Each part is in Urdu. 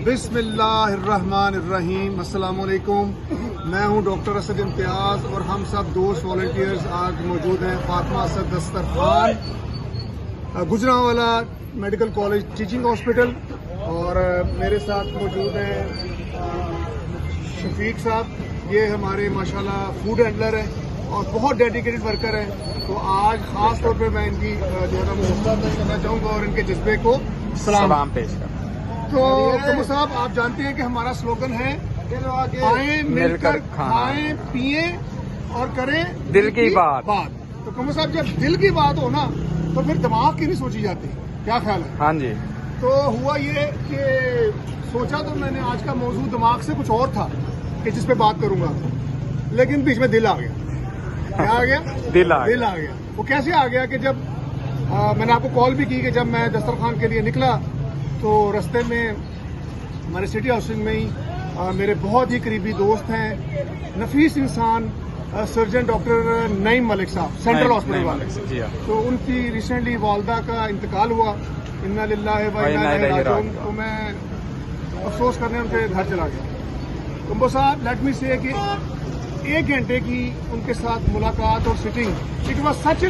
بسم اللہ الرحمن الرحیم. السلام علیکم. میں ہوں ڈاکٹر اسد امتیاز اور ہم سب دوست والنٹیئرز آج موجود ہیں فاطمہ اسد دسترخوان Gujranwala medical college teaching hospital. اور میرے ساتھ موجود ہیں شفیق صاحب. یہ ہمارے ماشاءاللہ فوڈ ہینڈلر ہیں اور بہت ڈیڈیکیٹڈ ورکر ہیں. تو آج خاص طور پہ میں ان کی جو ہے نا محبت کرنا چاہوں گا اور ان کے جذبے کو سلام پیش کریں. تو کمبو صاحب آپ جانتے ہیں کہ ہمارا سلوگن ہے آئیں مل کر کھائیں پئیں اور کریں دل کی بات. تو کمبو صاحب جب دل کی بات ہو نا تو پھر دماغ کی نہیں سوچی جاتی. کیا خیال ہے؟ ہاں جی. تو ہوا یہ کہ سوچا تو میں نے آج کا موضوع دماغ سے کچھ اور تھا کہ جس پہ بات کروں گا, لیکن بیچ میں دل آ گیا. کیا آ گیا؟ دل آ گیا. وہ کیسے آ گیا کہ جب میں نے آپ کو کال بھی کی کہ جب میں دسترخوان کے لیے نکلا تو رستے میں ہمارے سٹی ہاؤسنگ میں ہی میرے بہت ہی قریبی دوست ہیں, نفیس انسان, سرجن ڈاکٹر نعیم ملک صاحب, سینٹرل ہاسپٹل والے. تو ان کی ریسنٹلی والدہ کا انتقال ہوا. انا للہ و انا الیہ راجعون. تو میں افسوس کرنے ان کے گھر چلا گیا. کمبو صاحب لیٹ می سے کہ 1 گھنٹے کی ان کے ساتھ ملاقات اور sitting, it was such a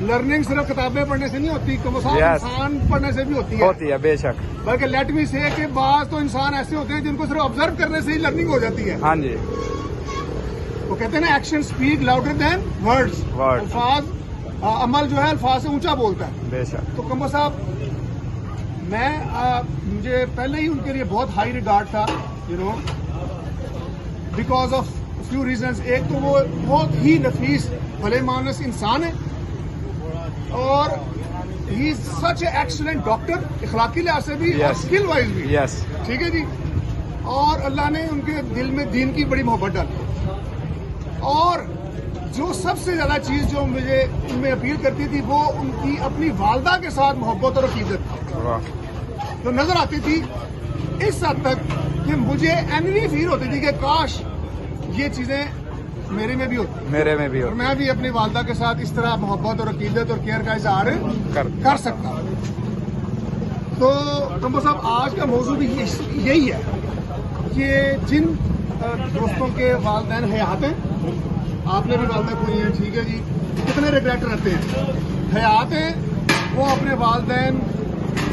learning صرف کتابیں پڑھنے سے نہیں ہوتی, کمبو صاحب انسان پڑھنے سے بھی ہوتی ہے بے شک. بلکہ لیٹ می سے کہ بعض تو انسان ایسے ہوتے ہیں جن کو صرف آبزرو کرنے سے ہی لرننگ ہو جاتی ہے. ہاں جی. وہ کہتے ہیں نا action speak louder than words. الفاظ عمل جو ہے الفاظ سے اونچا بولتا ہے. بے شک. تو کمبو صاحب مجھے پہلے ہی ان کے لیے بہت ہائی ریگارڈ تھا, you know, because of few reasons. ایک تو وہ بہت ہی نفیس بھلے مانس انسان ہے اور ہی از سچ اے ایکسلنٹ ڈاکٹر, اخلاقی لحاظ سے بھی اور اسکل وائز بھی. ٹھیک ہے جی. اور اللہ نے ان کے دل میں دین کی بڑی محبت ڈالی. اور جو سب سے زیادہ چیز جو مجھے ان میں اپیل کرتی تھی وہ ان کی اپنی والدہ کے ساتھ محبت اور عقیدت جو نظر آتی تھی اس حد تک کہ مجھے اینوی فیل ہوتی تھی کہ کاش یہ چیزیں میرے میں بھی ہوتی اور میں بھی اپنی والدہ کے ساتھ اس طرح محبت اور عقیدت اور کیئر کا اظہار کر سکتا. تو کمبو صاحب آج کا موضوع بھی یہی ہے کہ جن دوستوں کے والدین حیات ہیں, آپ نے بھی والدہ کوئی ہیں, ٹھیک ہے جی, کتنے ریگریٹ رہتے ہیں, حیات ہیں, وہ اپنے والدین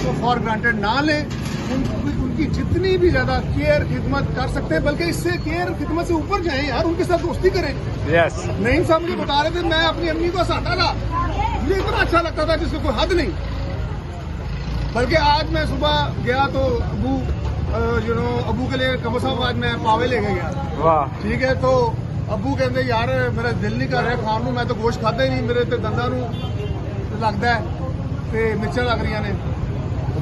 کو فار گرانٹیڈ نہ لیں. ان کی جتنی بھی زیادہ کیئر خدمت کر سکتے ہیں, بلکہ اس سے کیئر خدمت سے اوپر جائیں یار, ان کے ساتھ دوستی کریں. نعیم صاحب مجھے بتا رہے تھے میں اپنی امی کو ہنساتا تھا, مجھے اتنا اچھا لگتا تھا جس کو کوئی حد نہیں. بلکہ آج میں صبح گیا تو ابو کے لیے کمبو صاحب آج میں پاوے لے کے گیا. ٹھیک ہے. تو ابو کہتے یار میرا دل نہیں کر رہا کھان نو, میں تو گوشت کھاتا ہی نہیں, میرے دندا نو لگتا ہے تے مرچاں لگ رہی نے.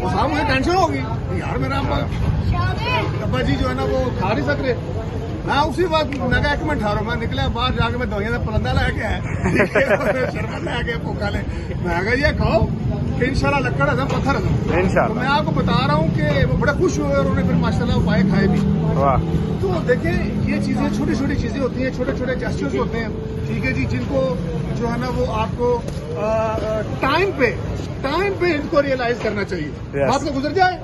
صاحب مجھے ٹینشن ہوگی یار میرا ابا جی جو ہے نا وہ کھا نہیں سک رہے. میں اسی وقت میں کہا 1 منٹ ٹھہرو, میں نکلا باہر جا کے میں دوائیاں کا پلندہ لے کے آیا, شربت لے کے پوکا لے. میں کہا یہ کھاؤ کہ انشاءاللہ لکڑ ہے پتھر ہے. تو میں آپ کو بتا رہا ہوں کہ وہ بڑے خوش ہوئے اور انہوں نے پھر ماشاءاللہ پائے کھائے بھی. تو دیکھیں یہ چیزیں چھوٹی چھوٹی چیزیں ہوتی ہیں, چھوٹے چھوٹے جسچرز ہوتے ہیں, ٹھیک ہے جی, جن کو جو ہے نا وہ آپ کو ٹائم پہ ان کو ریئلائز کرنا چاہیے. بات کو گزر جائے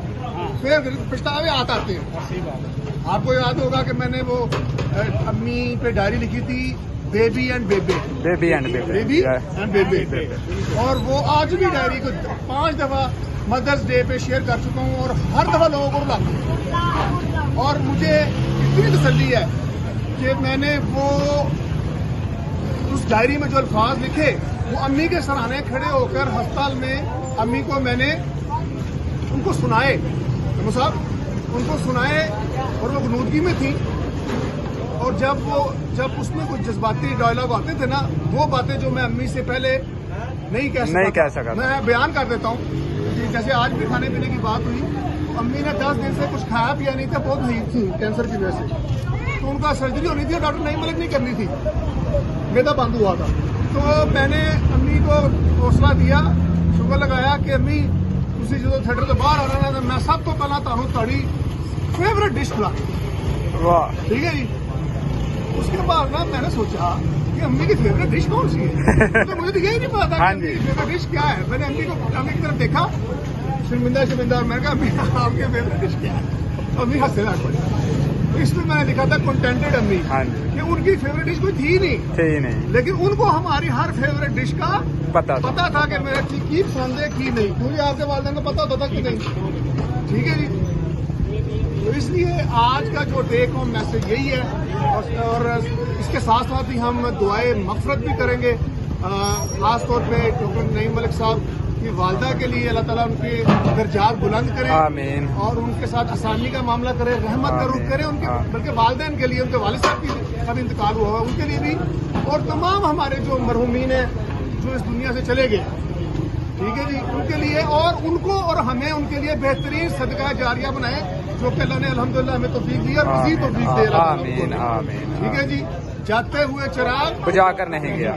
پھر پچھتاوے آتے ہیں. آپ کو یاد ہوگا کہ میں نے وہ امی پہ ڈائری لکھی تھی بیبی اینڈ بیبی, اور وہ آج بھی ڈائری کو 5 دفعہ مدرس ڈے پہ شیئر کر چکا ہوں اور ہر دفعہ لوگوں کو بلاتا ہوں. اور مجھے اتنی تسلی ہے کہ میں نے وہ اس ڈائری میں جو الفاظ لکھے وہ امی کے سرانے کھڑے ہو کر ہسپتال میں امی کو میں نے ان کو سنائے. صاحب ان کو سنائے اور وہ غنودگی میں تھی. اور جب اس میں کچھ جذباتی ڈائلاگ آتے تھے نا, وہ باتیں جو میں امی سے پہلے نہیں کہہ سکا میں بیان کر دیتا ہوں. جیسے آج بھی کھانے پینے کی بات ہوئی, امی نے 10 دن سے کچھ کھایا پیا نہیں تھا, بہت نہیں تھی کینسر کی وجہ سے. تو ان کا سرجری ہونی تھی, ڈاکٹر نعیم ملک نہیں کرنی تھی, میدا بند ہوا تھا. تو میں نے امی کو حوصلہ دیا, شکر لگایا کہ امی تھی جو تھیٹر سے باہر آ رہا تھا, میں سب تو پہلا تمہیں تاری فیوریٹ ڈش کھلا. ٹھیک ہے جی. اس کے بعد نا میں نے سوچا کہ امی کی فیوریٹ ڈش کون سی ہے, تو مجھے تو یہی نہیں پتا تھا کہ فیوریٹ ڈش کیا ہے. میں نے امی کی طرف دیکھا شرمندہ اور میں نے کہا آپ کے فیوریٹ ڈش کیا ہے؟ امی ہنسنے لگ پڑی. اس میں میں نے لکھا تھا کنٹینٹڈ امی کہ ان کی فیوریٹ ڈش کوئی تھی نہیں لیکن ان کو ہماری ہر فیوریٹ ڈش کا پتا تھا کہ میرا کی پسند ہے کی نہیں, کیونکہ آپ کے والدین کو پتا ہوتا تھا کہ نہیں. ٹھیک ہے جی. تو اس لیے آج کا جو ٹیک ہوم میسج یہی ہے اور اس کے ساتھ ساتھ ہی ہم دعائیں مغفرت بھی کریں گے خاص طور پہ ڈاکٹر نعیم ملک صاحب کی والدہ کے لیے. اللہ تعالیٰ ان کے درجات بلند کرے آمین. اور ان کے ساتھ آسانی کا معاملہ کرے, رحمت کا رخ کرے ان کے, بلکہ والدین کے لیے, ان کے والد صاحب کا بھی انتقال ہوا ہے ان کے لیے بھی, اور تمام ہمارے جو مرحومین ہیں جو اس دنیا سے چلے گئے, ٹھیک ہے جی, ان کے لیے اور ان کو اور ہمیں ان کے لیے بہترین صدقہ جاریہ بنائے جو کہ اللہ نے الحمدللہ ہمیں توفیق دی اور مزید توفیق دے. آمین آمین. ٹھیک ہے جی. جاتے ہوئے چراغ بجھا کر نہیں گیا.